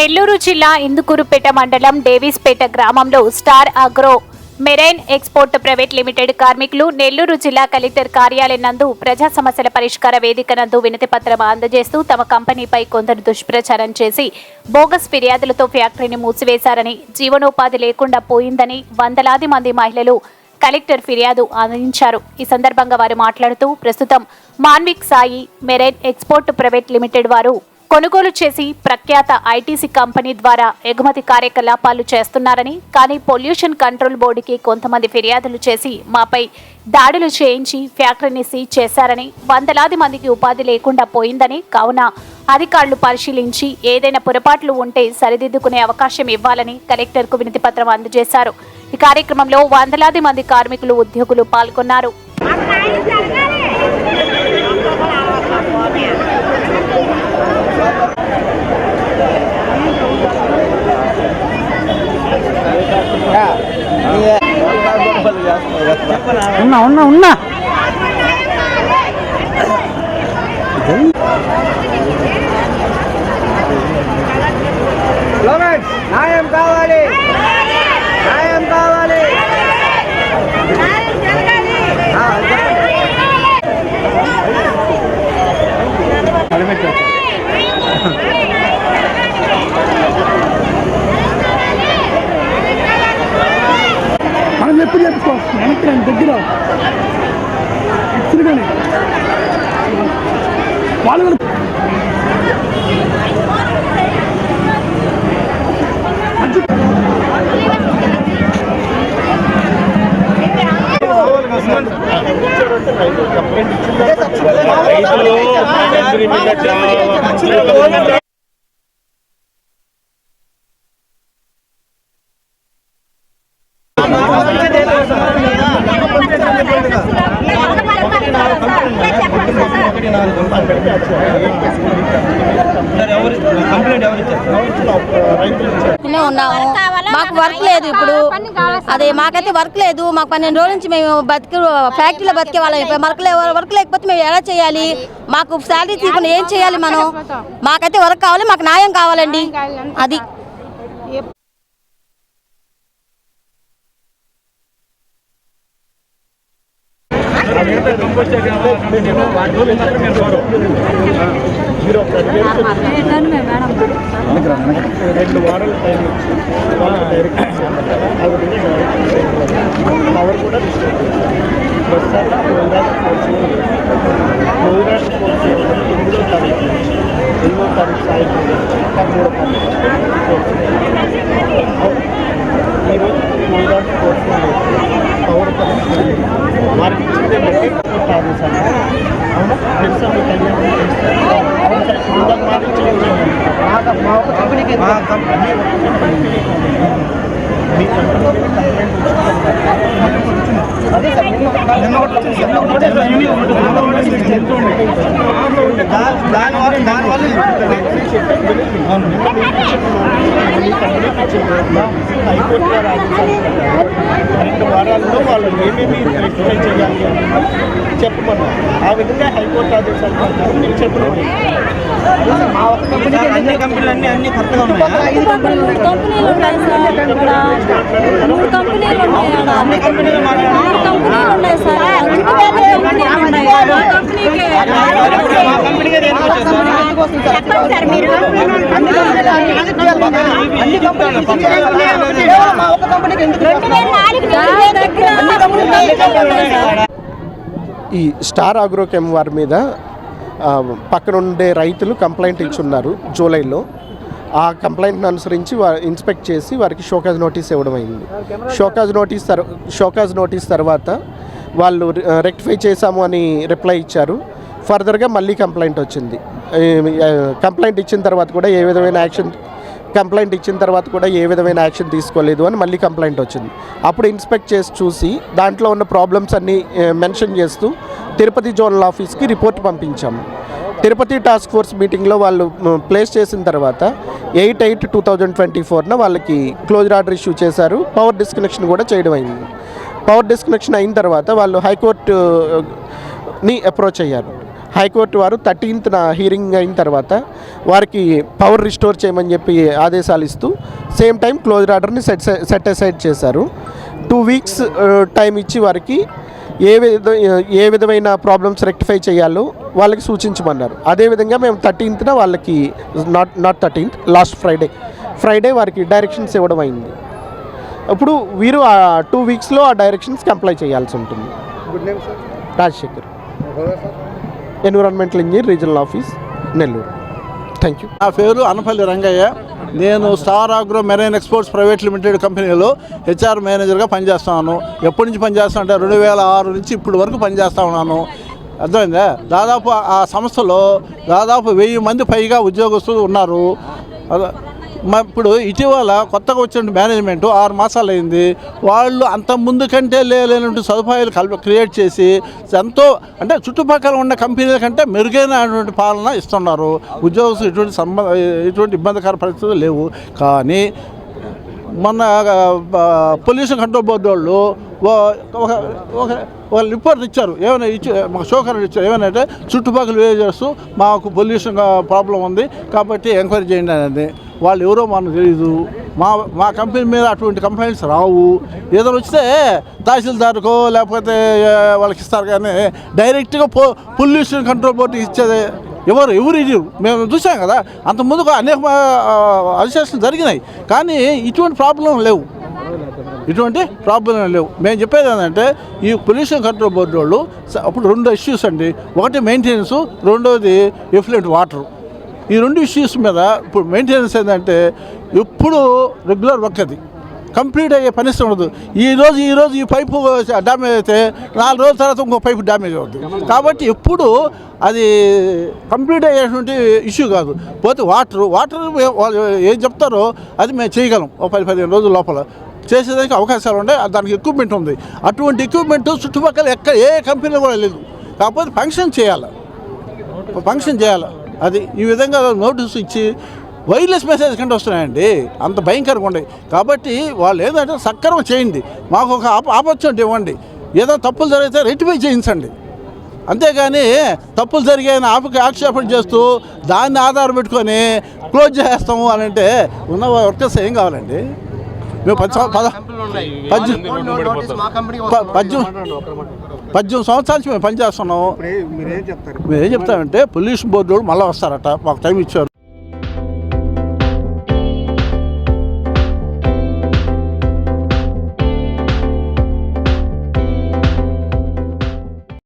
నెల్లూరు జిల్లా ఇందుకూరుపేట మండలం డేవిస్పేట గ్రామంలో star agro marine export private limited కార్మికులు నెల్లూరు జిల్లా కలెక్టర్ కార్యాలయం నందు ప్రజా సమస్యల పరిష్కార వేదిక నందు వినతి పత్రం అందజేస్తూ తమ కంపెనీపై కొందరు దుష్ప్రచారం చేసి బోగస్ ఫిర్యాదులతో ఫ్యాక్టరీని మూసివేశారని, జీవనోపాధి లేకుండా పోయిందని వందలాది మంది మహిళలు కలెక్టర్ ఫిర్యాదు అందించారు. ఈ సందర్భంగా వారు మాట్లాడుతూ ప్రస్తుతం Manvik Sai marine export private limited వారు కొనుగోలు చేసి ప్రఖ్యాత ఐటీసీ కంపెనీ ద్వారా ఎగుమతి కార్యకలాపాలు చేస్తున్నారని, కానీ పొల్యూషన్ కంట్రోల్ బోర్డుకి కొంతమంది ఫిర్యాదులు చేసి మాపై దాడులు చేయించి ఫ్యాక్టరీని సీజ్ చేశారని, వందలాది మందికి ఉపాధి లేకుండా పోయిందని, కావున అధికారులు పరిశీలించి ఏదైనా పొరపాట్లు ఉంటే సరిదిద్దుకునే అవకాశం ఇవ్వాలని కలెక్టర్కు వినతి పత్రం అందజేశారు. ఈ కార్యక్రమంలో వందలాది మంది కార్మికులు, ఉద్యోగులు పాల్గొన్నారు. ఉన్నా న్యాయం కావాలి, న్యాయం కావాలి. మనం ఎప్పుడు చెప్పుకోవాలి దగ్గర తిరగని వాళ్ళు ఉన్నాము. మాకు వర్క్ లేదు ఇప్పుడు, అదే మాకైతే వర్క్ లేదు. మాకు 12 రోజుల నుంచి మేము ఫ్యాక్టరీలో బతికే వాళ్ళం. వర్క్ లేకపోతే మేము ఎలా చేయాలి? మాకు శాలరీ తీసుకుని ఏం చేయాలి మనం? మాకైతే వర్క్ కావాలి, మాకు న్యాయం కావాలండి. అది రెండు వారాల్లో వాళ్ళు ఏమేమి రెక్టిఫై చేయాలి అని చెప్పమన్నారు. ఆ విధంగా హైకోర్టు ఆదేశాలు నేను చెప్పడం అన్ని కంపెనీలు అన్ని కొత్తగా ఉన్నాయి. ఈ స్టార్ అగ్రోకెమ్ వారి మీద పక్కనుండే రైతులు కంప్లైంట్ ఇచ్చున్నారు జూలైలో. ఆ కంప్లైంట్ని అనుసరించి ఇన్స్పెక్ట్ చేసి వారికి షోకాజ్ నోటీస్ ఇవ్వడం అయింది. షోకాజ్ నోటీస్ తర్వాత వాళ్ళు రెక్టిఫై చేశాము అని రిప్లై ఇచ్చారు. ఫర్దర్గా మళ్ళీ కంప్లైంట్ వచ్చింది. కంప్లైంట్ ఇచ్చిన తర్వాత కూడా ఏ విధమైన యాక్షన్ తీసుకోలేదు అని మళ్ళీ కంప్లైంట్ వచ్చింది. అప్పుడు ఇన్స్పెక్ట్ చేసి చూసి దాంట్లో ఉన్న ప్రాబ్లమ్స్ అన్నీ మెన్షన్ చేస్తూ తిరుపతి జోనల్ ఆఫీస్కి రిపోర్ట్ పంపించాము. తిరుపతి టాస్క్ ఫోర్స్ మీటింగ్లో వాళ్ళు ప్లేస్ చేసిన తర్వాత 8/8/2024 వాళ్ళకి క్లోజర్ ఆర్డర్ ఇష్యూ చేశారు. పవర్ డిస్కనెక్షన్ కూడా చేయడం అయింది. పవర్ డిస్కనెక్షన్ అయిన తర్వాత వాళ్ళు హైకోర్టుని అప్రోచ్ అయ్యారు. హైకోర్టు వారు 13th హీరింగ్ అయిన తర్వాత వారికి పవర్ రిస్టోర్ చేయమని చెప్పి ఆదేశాలు ఇస్తూ సేమ్ టైం క్లోజ్డ్ ఆర్డర్ని సెట్ అసైడ్ చేశారు. 2 weeks టైం ఇచ్చి వారికి ఏ విధమైన ప్రాబ్లమ్స్ రెక్టిఫై చేయాలో వాళ్ళకి సూచించమన్నారు. అదేవిధంగా మేము 13th వాళ్ళకి నాట్ 13th లాస్ట్ ఫ్రైడే వారికి డైరెక్షన్స్ ఇవ్వడం అయింది. ఇప్పుడు వీరు ఆ 2 weeksలో ఆ డైరెక్షన్స్ కంప్లై చేయాల్సి ఉంటుంది. Good name sir. Rajasekhar, environmental engineer, regional office, Nellore. Thank you. నా పేరు అనపల్లి రంగయ్య. నేను star agro marine exports private limited కంపెనీలో హెచ్ఆర్ మేనేజర్గా పనిచేస్తున్నాను. ఎప్పటి నుంచి పనిచేస్తాను అంటే 2006 నుంచి ఇప్పటి వరకు పనిచేస్తూ ఉన్నాను. అర్థమైందా? దాదాపు ఆ సంస్థలో దాదాపు 1000 మంది పైగా ఉద్యోగస్తులు ఉన్నారు. ఇప్పుడు ఇటీవల కొత్తగా వచ్చిన మేనేజ్మెంటు 6 మాసాలు అయింది. వాళ్ళు అంత ముందు కంటే లేనటువంటి సదుపాయాలు క్రియేట్ చేసి ఎంతో అంటే చుట్టుపక్కల ఉన్న కంపెనీల కంటే మెరుగైనటువంటి పాలన ఇస్తున్నారు. ఉద్యోగస్తులు ఎటువంటి ఇబ్బందికర పరిస్థితులు లేవు. కానీ మొన్న పొల్యూషన్ కంట్రోల్ బోర్డు వాళ్ళు ఒక రిపోర్ట్ ఇచ్చారు. ఏమైనా మాకు షోకర్ ఇచ్చారు. ఏమైనా చుట్టుపక్కల విలేజెస్ మాకు పొల్యూషన్ ప్రాబ్లం ఉంది కాబట్టి ఎంక్వైరీ చేయండి అనేది. వాళ్ళు ఎవరో మనకు తెలియదు. మా కంపెనీ మీద అటువంటి కంప్లైంట్స్ రావు. ఏదైనా వస్తే తహసీల్దార్కో లేకపోతే వాళ్ళకి ఇస్తారు. కానీ డైరెక్ట్గా పొల్యూషన్ కంట్రోల్ బోర్డుకి ఇచ్చేది ఎవరు ఇవ్వరు. మేము చూసాం కదా, అంతకుముందు అనేక అరిస్టేషన్లు జరిగినాయి. కానీ ఇటువంటి ప్రాబ్లం లేవు. మేము చెప్పేది ఏంటంటే ఈ పొల్యూషన్ కంట్రోల్ బోర్డు వాళ్ళు అప్పుడు 2 ఇష్యూస్ అండి. ఒకటి మెయింటెనెన్స్, రెండోది ఎఫ్లూయెంట్ వాటర్. ఈ 2 ఇష్యూస్ మీద ఇప్పుడు మెయింటెనెన్స్ ఏంటంటే ఎప్పుడు రెగ్యులర్ వర్క్, అది కంప్లీట్ అయ్యే పరిస్థితి ఉండదు. ఈరోజు ఈ పైపు డ్యామేజ్ అయితే 4 రోజుల తర్వాత ఇంకో పైపు డ్యామేజ్ అవుతుంది. కాబట్టి ఎప్పుడు అది కంప్లీట్ అయ్యేటువంటి ఇష్యూ కాదు. పోతే వాటర్ వాళ్ళు ఏం చెప్తారో అది మేము చేయగలం. 10-15 రోజుల లోపల చేసేదానికి అవకాశాలు ఉన్నాయి. దానికి ఎక్విప్మెంట్ ఉంది. అటువంటి ఎక్విప్మెంట్ చుట్టుపక్కల ఏ కంపెనీలో కూడా లేదు. కాకపోతే ఫంక్షన్ చేయాలి. అది ఈ విధంగా నోటీసు ఇచ్చి వైర్లెస్ మెసేజ్ కంటే వస్తున్నాయండి. అంత భయంకరంగా ఉన్నాయి. కాబట్టి వాళ్ళు ఏంటంటే సక్రమం చేయండి. మాకు ఒక ఆపర్చునిటీ ఇవ్వండి. ఏదో తప్పులు జరిగితే రెక్టిఫై చేయించండి. అంతేగాని తప్పులు జరిగాయని ఆక్షేపణ చేస్తూ దాన్ని ఆధారం పెట్టుకొని క్లోజ్ చేస్తాము అని అంటే ఉన్న వర్కర్స్ ఏం కావాలండి? మేము 18 సంవత్సరాల నుంచి మేము పనిచేస్తున్నాము. మీరేం చెప్తారు? మేము ఏం చెప్తామంటే పొల్యూషన్ బోర్డు వాళ్ళు మళ్ళీ వస్తారట. మాకు టైం ఇచ్చారు.